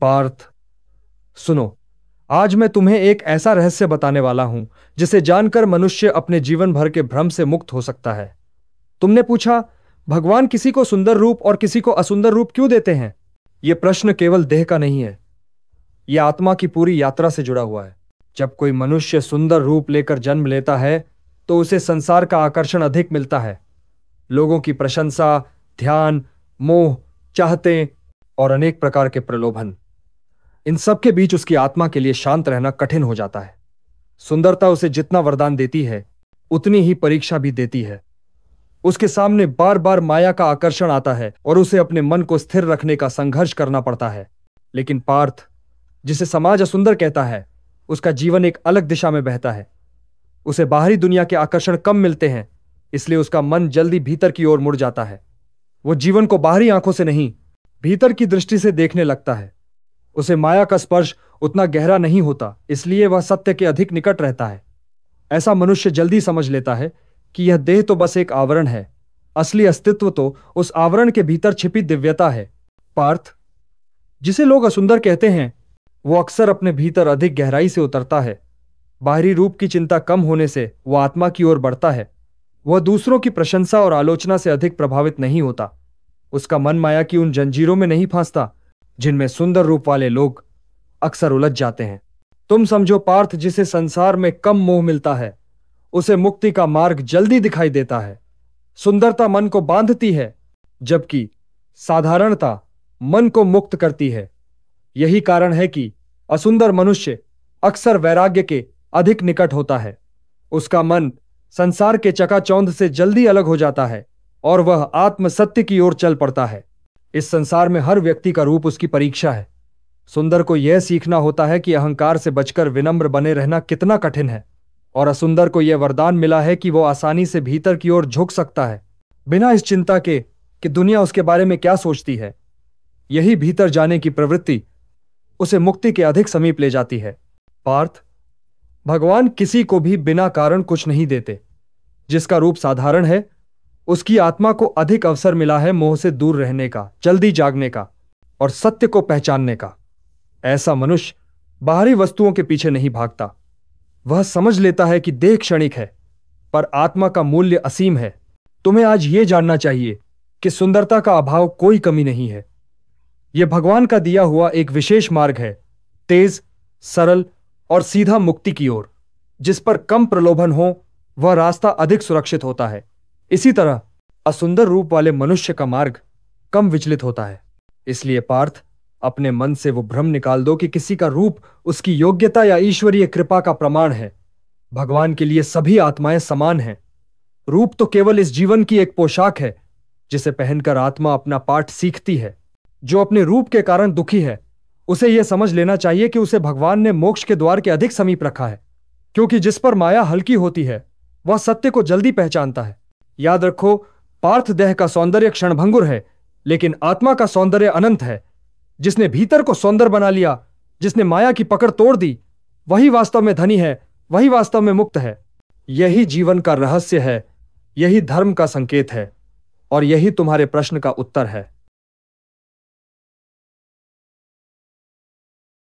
पार्थ, सुनो, आज मैं तुम्हें एक ऐसा रहस्य बताने वाला हूं जिसे जानकर मनुष्य अपने जीवन भर के भ्रम से मुक्त हो सकता है। तुमने पूछा, भगवान किसी को सुंदर रूप और किसी को असुंदर रूप क्यों देते हैं? यह प्रश्न केवल देह का नहीं है, यह आत्मा की पूरी यात्रा से जुड़ा हुआ है। जब कोई मनुष्य सुंदर रूप लेकर जन्म लेता है तो उसे संसार का आकर्षण अधिक मिलता है। लोगों की प्रशंसा, ध्यान, मोह, चाहते और अनेक प्रकार के प्रलोभन, इन सब के बीच उसकी आत्मा के लिए शांत रहना कठिन हो जाता है। सुंदरता उसे जितना वरदान देती है उतनी ही परीक्षा भी देती है। उसके सामने बार बार माया का आकर्षण आता है और उसे अपने मन को स्थिर रखने का संघर्ष करना पड़ता है। लेकिन पार्थ, जिसे समाज असुंदर कहता है, उसका जीवन एक अलग दिशा में बहता है। उसे बाहरी दुनिया के आकर्षण कम मिलते हैं, इसलिए उसका मन जल्दी भीतर की ओर मुड़ जाता है। वो जीवन को बाहरी आंखों से नहीं, भीतर की दृष्टि से देखने लगता है। उसे माया का स्पर्श उतना गहरा नहीं होता, इसलिए वह सत्य के अधिक निकट रहता है। ऐसा मनुष्य जल्दी समझ लेता है कि यह देह तो बस एक आवरण है, असली अस्तित्व तो उस आवरण के भीतर छिपी दिव्यता है। पार्थ, जिसे लोग असुंदर कहते हैं, वो अक्सर अपने भीतर अधिक गहराई से उतरता है। बाहरी रूप की चिंता कम होने से वह आत्मा की ओर बढ़ता है। वह दूसरों की प्रशंसा और आलोचना से अधिक प्रभावित नहीं होता। उसका मन माया की उन जंजीरों में नहीं फंसता जिनमें सुंदर रूप वाले लोग अक्सर उलझ जाते हैं। तुम समझो पार्थ, जिसे संसार में कम मोह मिलता है उसे मुक्ति का मार्ग जल्दी दिखाई देता है। सुंदरता मन को बांधती है, जबकि साधारणता मन को मुक्त करती है। यही कारण है कि असुंदर मनुष्य अक्सर वैराग्य के अधिक निकट होता है। उसका मन संसार के चकाचौंध से जल्दी अलग हो जाता है और वह आत्म सत्य की ओर चल पड़ता है। इस संसार में हर व्यक्ति का रूप उसकी परीक्षा है। सुंदर को यह सीखना होता है कि अहंकार से बचकर विनम्र बने रहना कितना कठिन है, और असुंदर को यह वरदान मिला है कि वह आसानी से भीतर की ओर झुक सकता है, बिना इस चिंता के कि दुनिया उसके बारे में क्या सोचती है। यही भीतर जाने की प्रवृत्ति उसे मुक्ति के अधिक समीप ले जाती है। पार्थ, भगवान किसी को भी बिना कारण कुछ नहीं देते। जिसका रूप साधारण है, उसकी आत्मा को अधिक अवसर मिला है मोह से दूर रहने का, जल्दी जागने का और सत्य को पहचानने का। ऐसा मनुष्य बाहरी वस्तुओं के पीछे नहीं भागता। वह समझ लेता है कि देह क्षणिक है, पर आत्मा का मूल्य असीम है। तुम्हें आज यह जानना चाहिए कि सुंदरता का अभाव कोई कमी नहीं है। यह भगवान का दिया हुआ एक विशेष मार्ग है, तेज, सरल और सीधा मुक्ति की ओर। जिस पर कम प्रलोभन हो वह रास्ता अधिक सुरक्षित होता है। इसी तरह असुंदर रूप वाले मनुष्य का मार्ग कम विचलित होता है। इसलिए पार्थ, अपने मन से वो भ्रम निकाल दो कि किसी का रूप उसकी योग्यता या ईश्वरीय कृपा का प्रमाण है। भगवान के लिए सभी आत्माएं समान हैं। रूप तो केवल इस जीवन की एक पोशाक है जिसे पहनकर आत्मा अपना पाठ सीखती है। जो अपने रूप के कारण दुखी है, उसे यह समझ लेना चाहिए कि उसे भगवान ने मोक्ष के द्वार के अधिक समीप रखा है, क्योंकि जिस पर माया हल्की होती है वह सत्य को जल्दी पहचानता है। याद रखो, पार्थ देह का सौंदर्य क्षणभंगुर है, लेकिन आत्मा का सौंदर्य अनंत है। जिसने भीतर को सौंदर्य बना लिया, जिसने माया की पकड़ तोड़ दी, वही वास्तव में धनी है, वही वास्तव में मुक्त है। यही जीवन का रहस्य है, यही धर्म का संकेत है, और यही तुम्हारे प्रश्न का उत्तर है।